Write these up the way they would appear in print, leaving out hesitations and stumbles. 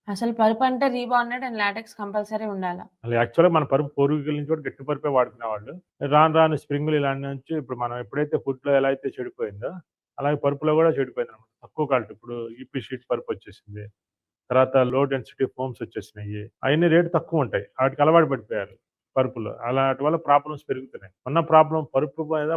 అసలు పరుపంటే rebonded and LaTeX compulsory ఉండాల. అసలు యాక్చువల్‌గా మన పరుపు పూర్వీకుల నుంచి కూడా గట్టి పరుపే వాడుకునేవాళ్ళు. రాను రాను స్ప్రింగులు ఇలాంటి నుంచి ఇప్పుడు మనం ఎప్పుడైతే ఫుడ్‌లో ఎలా అయితే చెడిపోయిందో, అలాగే పరుపులో కూడా చెడిపోయిందనమాట. తక్కువ క్వాలిటీ ఇప్పుడు ఈపీ షీట్ పరుపొచ్చేసింది. తర్వాత లో డెన్సిటీ ఫోమ్స్ వచ్చేసినాయి. అయన్నీ రేట్ తక్కువుంటాయి. ఆటికి అలవాటు పడిపోయారు పరుపులు. అలాటి వల్ల ప్రాబ్లమ్స్ పెరుగుతున్నాయి. ఉన్న ప్రాబ్లమ్ పరుపు మీద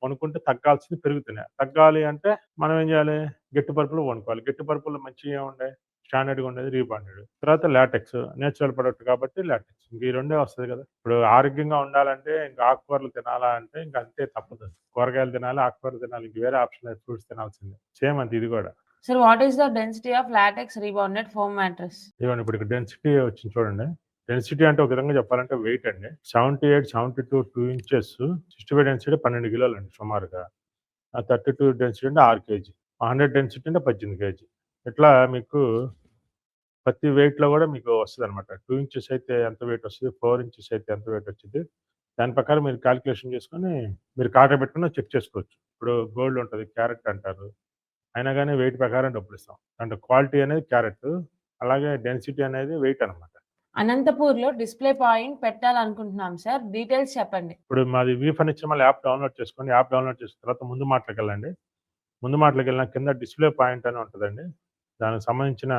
పనుకుంటే తగ్గాల్సింది పెరుగుతున్నాయి. తగ్గాలి అంటే మనం ఏం చేయాలి? గట్టి పరుపులో పనుకోవాలి. గట్టి పరుపులో మంచియి ఏముంటాయి? స్టాండర్డ్‌గా ఉండేది రీబాండెడ్. తర్వాత లాటెక్స్ నేచురల్ ప్రొడక్ట్ కాబట్టి లాటెక్స్. ఇంక ఈ రెండే వస్తది కదా! ఇప్పుడు ఆరోగ్యంగా ఉండాలంటే ఇంక ఆకుకూరలు తినాలా అంటే ఇంక అంతే తప్పదు. కూరగాయలు తినాలి, ఆకుకూరలు తినాలి. ఇంక వేరే ఆప్షన్ లేదు. ఫ్రూట్స్ తినాల్సిందే. సేమ్ అంతే ఇది కూడా. Sir, what is the density of latex rebonded foam mattress? ఇదిగోండి ఇప్పుడు ఇక్కడ డెన్సిటీ వచ్చింది చూడండి. డెన్సిటీ అంటే ఒక విధంగా చెప్పాలంటే వెయిట్ అండి. 78, 72 2 ఇంచెస్ 65 డెన్సిటీ 12 కిలోలండి సుమారుగా. 32 డెన్సిటీ అంటే 6 కేజీ. 100 డెన్సిటీ అంటే 18 కేజీ. ఇట్లా మీకు ప్రతి వెయిట్‌లో గూడా మీకు వస్తదనమాట. 2 ఇంచెస్ అయితే ఎంత వెయిట్ వస్తది, 4 ఇంచెస్ అయితే ఎంత వెయిట్ వచ్చిద్ది. దాని ప్రకారం మీరు కాలిక్యులేషన్ చేసుకొని మీరు కాటా పెట్టుకొని చెక్ చేసుకోవచ్చు. ఇప్పుడు గోల్డ్ ఉంటది. క్యారెట్ అంటారు. అయినా గాని వెయిట్ ప్రకారం డబ్బులిస్తాం. అంటే క్వాలిటీ అనేది క్యారెట్. అలాగే డెన్సిటీ అనేది వెయిట్ అనమాట. అనంతపూర్‌లో డిస్‌ప్లే పాయింట్ పెట్టాలనుకుంటున్నాం సార్. డీటెయిల్స్ చెప్పండి. ఇప్పుడు మాది V furniture mall app download చేసుకోండి. యాప్ డౌన్‌లోడ్ చేసిన తర్వాత ముందు మాటలకెళ్ళండి. ముందు మాటలకెళ్ళిన కింద డిస్‌ప్లే పాయింట్ అని ఉంటదండి. దానికి సంబంధించిన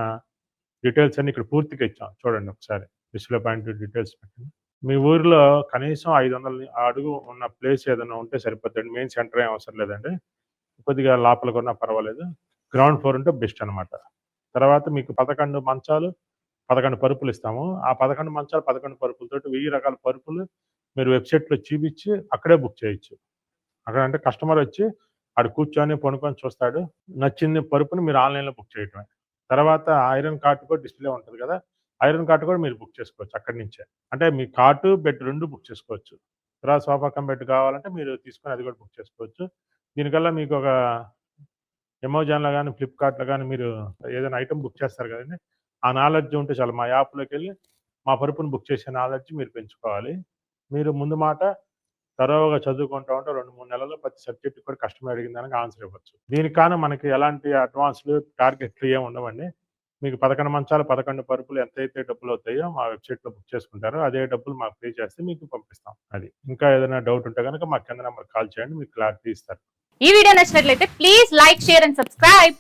డీటెయిల్స్ అన్నీ ఇక్కడ పూర్తిగా ఇచ్చాం. చూడండి ఒకసారి. డిస్‌ప్లే పాయింట్ డీటెయిల్స్ పెట్టండి. మీ ఊరిలో కనీసం 500 అడుగు ఉన్న ప్లేస్ ఏదైనా ఉంటే సరిపోద్దండి. మెయిన్ సెంటర్ ఏం అవసరం లేదండి. కొద్దిగా లోపలికున్నా పర్వాలేదు. గ్రౌండ్ ఫ్లోర్ ఉంటే బెస్ట్ అనమాట. తర్వాత మీకు 11 మంచాలు, 11 పరుపులిస్తాము. ఆ 11 మంచాలు, 11 పరుపులతోటి 1000 రకాల పరుపులు మీరు వెబ్‌సైట్‌లో చూపిచ్చి అక్కడే బుక్ చేయొచ్చు. అక్కడంటే కస్టమరొచ్చి ఆడ కూర్చొని, పనుకొని చూస్తాడు. నచ్చింది పరుపుని మీరు ఆన్‌లైన్‌లో బుక్ చేయటమే. తర్వాత ఐరన్ కాట్ కూడా డిస్‌ప్లే ఉంటది గదా! ఐరన్ కాట్ కూడా మీరు బుక్ చేసుకోవచ్చు అక్కడి నుంచే. అంటే మీ కాటు, బెడ్ 2 బుక్ చేసుకోవచ్చు. తర్వాత సోఫా కమ్ బెడ్ కావాలంటే మీరు తీసుకొని అది కూడా బుక్ చేసుకోవచ్చు. దీనికల్లా మీకొక అమెజాన్‌లో గాని, ఫ్లిప్‌కార్ట్‌లో గాని మీరు ఏదైనా ఐటెమ్ బుక్ చేస్తారు గదండీ! ఆ నాలెడ్జ్ ఉంటే చాలు. మా యాప్‌లోకెళ్ళి మా పరుపుని బుక్ చేసే నాలెడ్జ్ మీరు పెంచుకోవాలి. మీరు ముందు మాట తరోగా చదువుకుంటా ఉంటే 2, 3 నెలల్లో ప్రతి సబ్జెక్ట్‌కి కూడా కస్టమర్ అడిగిన దానికి ఆన్సర్ ఇవ్వచ్చు. దీనికి గాను మనకి ఎలాంటి అడ్వాన్స్‌లు, టార్గెట్లు ఏమి ఉండవండి. మీకు 11 మంచాలు, 11 పరుపులు ఎంతైతే డబ్బులవుతాయో మా వెబ్‌సైట్‌లో బుక్ చేసుకుంటారో అదే డబ్బులు మాకు పే చేస్తే మీకు పంపిస్తాం. అది. ఇంకా ఏదైనా డౌట్ ఉంటే గనక మా కింద నంబర్‌కి కాల్ చేయండి. మీకు క్లారిటీ ఇస్తారు. ఈ వీడియో నచ్చినట్లయితే please like, share and subscribe.